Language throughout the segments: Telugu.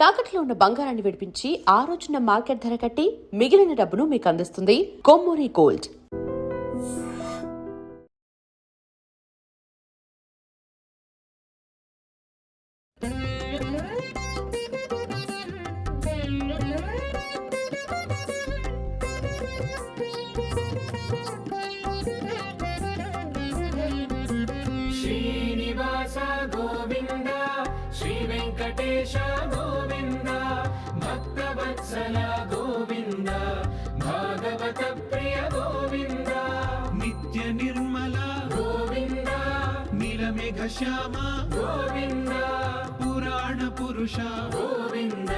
తాకట్లో ఉన్న బంగారాన్ని విడిపించి ఆ రోజున మార్కెట్ ధర కట్టి మిగిలిన డబ్బును మీకు అందిస్తుంది కొమ్మూరి గోల్డ్. శ్రీనివాస గోవింద శ్రీ వెంకటేశ గోవింద భక్తవత్సల గోవింద భాగవత ప్రియ గోవింద నిత్య నిర్మల గోవింద నీలమేఘ శ్యామ గోవింద పురాణ పురుష గోవింద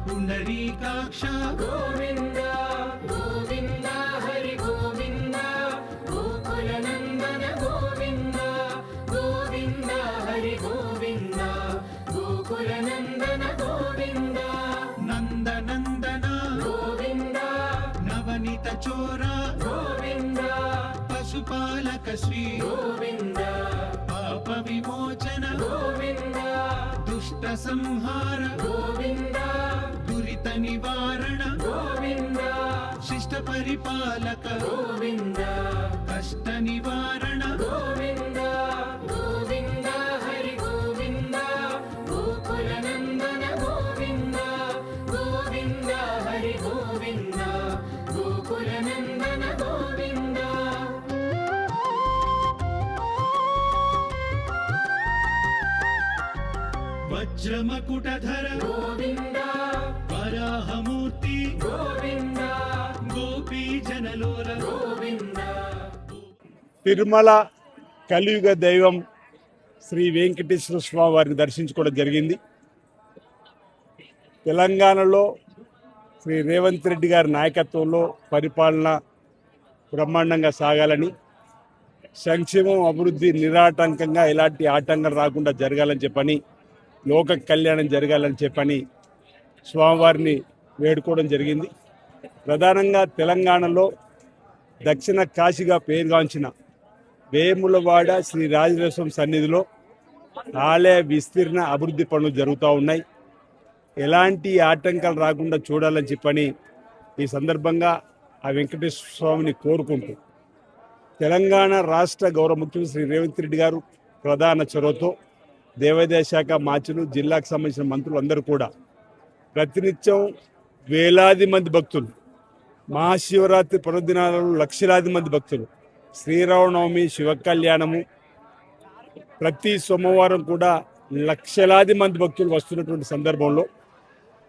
పుండరీకాక్ష గోవింద గోవింద హరి గోవింద గోకుల నందన గోవింద గోవింద హరి గోవింద గోకుల నందన గోవింద నందనందన గోవింద నవనీత చోర గోవింద పశుపాలక శ్రీ గోవింద పాప విమోచన గోవింద దుష్ట సంహార గోవింద దురిత నివారణ గోవింద శిష్ట పరిపాలక గోవింద కష్ట నివారణ గోవింద గోవింద హరి గోవింద గోకుల నందన గోవింద గోవింద హరి గోవింద గోకుల నందన గోవింద వజ్రమకుటధర గోవింద వరాహమూర్తి గోవింద గోపీ జనలోల గోవింద. తిరుమల కలియుగ దైవం శ్రీ వెంకటేశ్వర స్వామి వారిని దర్శించుకోవడం జరిగింది. తెలంగాణలో శ్రీ రేవంత్ రెడ్డి గారి నాయకత్వంలో పరిపాలన బ్రహ్మాండంగా సాగాలని, సంక్షేమం అభివృద్ధి నిరాటంకంగా ఎలాంటి ఆటంకం రాకుండా జరగాలని చెప్పని, లోక కళ్యాణం జరగాలని చెప్పని స్వామివారిని వేడుకోవడం జరిగింది. ప్రధానంగా తెలంగాణలో దక్షిణ కాశీగా పేరుగాంచిన వేములవాడ శ్రీ రాజరాజేశ్వరం సన్నిధిలో ఆలయ విస్తీర్ణ అభివృద్ధి పనులు జరుగుతూ ఉన్నాయి. ఎలాంటి ఆటంకాలు రాకుండా చూడాలని చెప్పని ఈ సందర్భంగా ఆ వెంకటేశ్వర స్వామిని కోరుకుంటూ తెలంగాణ రాష్ట్ర గౌరవ ముఖ్యమంత్రి శ్రీ రేవంత్ రెడ్డి గారు ప్రధాన చొరవతో దేవాదాయ శాఖ మార్చులు, జిల్లాకు సంబంధించిన మంత్రులు అందరూ కూడా ప్రతినిత్యం వేలాది మంది భక్తులు, మహాశివరాత్రి పర్వదినాలలో లక్షలాది మంది భక్తులు, శ్రీరామనవమి, శివ కళ్యాణము, ప్రతి సోమవారం కూడా లక్షలాది మంది భక్తులు వస్తున్నటువంటి సందర్భంలో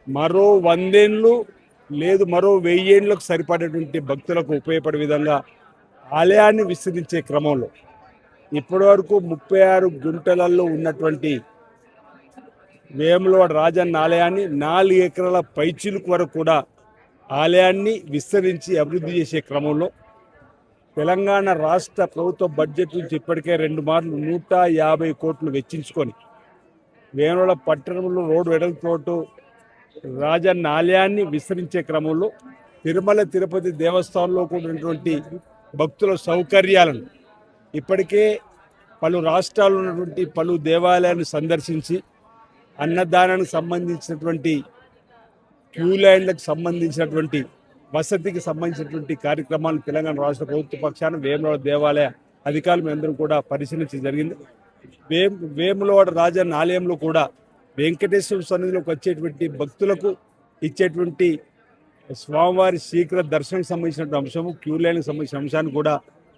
మరో 100 ఏళ్ళు లేదు మరో 1000 ఏళ్ళకు సరిపడేటువంటి భక్తులకు ఉపయోగపడే విధంగా ఆలయాన్ని విస్తరించే క్రమంలో ఇప్పటి వరకు 36 గుంటలలో ఉన్నటువంటి వేములవాడ రాజన్న ఆలయాన్ని 4 ఎకరాల పైచిలుకు వరకు కూడా ఆలయాన్ని విస్తరించి అభివృద్ధి చేసే క్రమంలో తెలంగాణ రాష్ట్ర ప్రభుత్వ బడ్జెట్ నుంచి ఇప్పటికే 2 మార్లు 150 కోట్లు వెచ్చించుకొని వేములవాడ పట్టణంలో రోడ్డు వెడల్పుతోటు రాజన్న ఆలయాన్ని విస్తరించే క్రమంలో తిరుమల తిరుపతి దేవస్థానంలో కూడినటువంటి భక్తుల సౌకర్యాలను ఇప్పటికే పలు రాష్ట్రాల్లో ఉన్నటువంటి పలు దేవాలయాలను సందర్శించి అన్నదానానికి సంబంధించినటువంటి క్యూ లైన్లకు సంబంధించినటువంటి వసతికి సంబంధించినటువంటి కార్యక్రమాలను తెలంగాణ రాష్ట్ర ప్రభుత్వ పక్షాన వేములవాడ దేవాలయ అధికారులు అందరూ కూడా పరిశీలించడం జరిగింది. వేములవాడ రాజన్న ఆలయంలో కూడా వెంకటేశ్వర సన్నిధిలోకి వచ్చేటువంటి భక్తులకు ఇచ్చేటువంటి స్వామివారి శీఘ్ర దర్శనానికి సంబంధించినటువంటి అంశము, క్యూ లైన్కి సంబంధించిన అంశాన్ని కూడా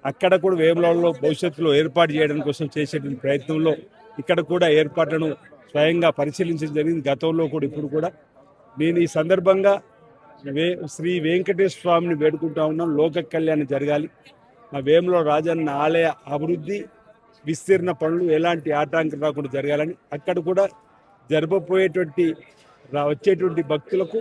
అక్కడ కూడా వేములవాడలో భవిష్యత్తులో ఏర్పాటు చేయడం కోసం చేసేటువంటి ప్రయత్నంలో ఇక్కడ కూడా ఏర్పాట్లను స్వయంగా పరిశీలించడం జరిగింది. గతంలో కూడా ఇప్పుడు కూడా నేను ఈ సందర్భంగా శ్రీ వెంకటేశ్వర స్వామిని వేడుకుంటా ఉన్నాం. లోక కళ్యాణం జరగాలి, మా వేములవాడ రాజన్న ఆలయ అభివృద్ధి విస్తీర్ణ పనులు ఎలాంటి ఆటంకం రాకుండా జరగాలని, అక్కడ కూడా జరపబోయేటువంటి వచ్చేటువంటి భక్తులకు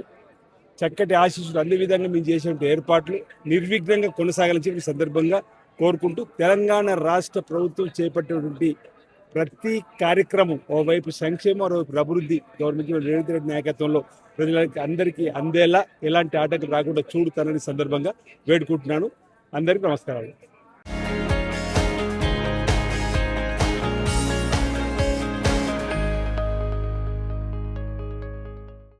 చక్కటి ఆశీస్సులు అన్ని విధంగా మేము చేసేటువంటి ఏర్పాట్లు నిర్విఘ్నంగా కొనసాగాలని చెప్పి సందర్భంగా కోరుకుంటూ తెలంగాణ రాష్ట్ర ప్రభుత్వం చేపట్టేటువంటి ప్రతి కార్యక్రమం ఓవైపు సంక్షేమం, మరోవైపు అభివృద్ధి గవర్నమెంట్ రేవంత్ రెడ్డి నాయకత్వంలో ప్రజలకి అందరికీ అందేలా ఎలాంటి ఆటంకం రాకుండా చూడుతానని సందర్భంగా వేడుకుంటున్నాను. అందరికీ నమస్కారాలు.